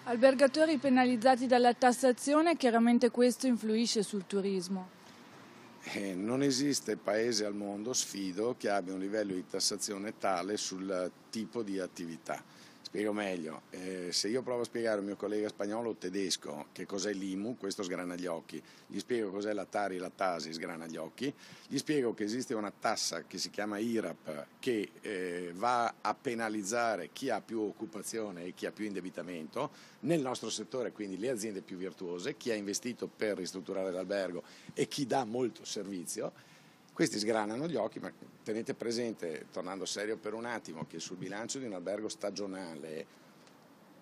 Albergatori penalizzati dalla tassazione, chiaramente questo influisce sul turismo. Non esiste paese al mondo, sfido, che abbia un livello di tassazione tale sul tipo di attività. Spiego meglio, se io provo a spiegare a un mio collega spagnolo o tedesco che cos'è l'IMU, questo sgrana gli occhi, gli spiego cos'è la Tari e la Tasi, sgrana gli occhi, gli spiego che esiste una tassa che si chiama IRAP che va a penalizzare chi ha più occupazione e chi ha più indebitamento, nel nostro settore quindi le aziende più virtuose, chi ha investito per ristrutturare l'albergo e chi dà molto servizio. Questi sgranano gli occhi, ma tenete presente, tornando serio per un attimo, che sul bilancio di un albergo stagionale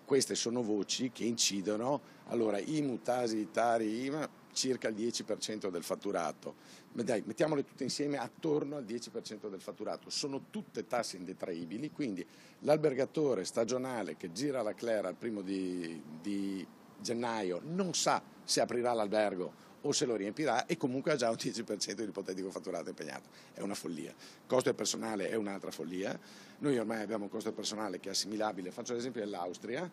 queste sono voci che incidono. Allora, IMU, Tasi, Tari, IMA, circa il 10% del fatturato. Ma dai, mettiamole tutte insieme attorno al 10% del fatturato. Sono tutte tasse indetraibili, quindi l'albergatore stagionale che gira la Claire al 1° di gennaio non sa se aprirà l'albergo o se lo riempirà e comunque ha già un 10% di ipotetico fatturato impegnato. È una follia. Costo del personale è un'altra follia. Noi ormai abbiamo un costo del personale che è assimilabile, faccio l'esempio dell'Austria,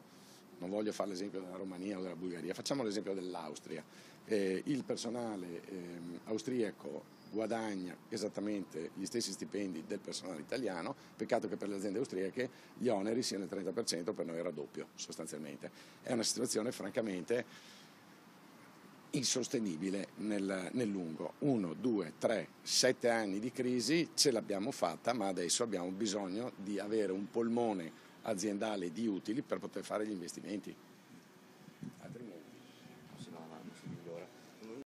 non voglio fare l'esempio della Romania o della Bulgaria, facciamo l'esempio dell'Austria. Il personale austriaco guadagna esattamente gli stessi stipendi del personale italiano, peccato che per le aziende austriache gli oneri siano il 30%, per noi è raddoppio sostanzialmente. È una situazione francamente insostenibile nel lungo. 1, 2, 3, 7 anni di crisi ce l'abbiamo fatta, ma adesso abbiamo bisogno di avere un polmone aziendale di utili per poter fare gli investimenti.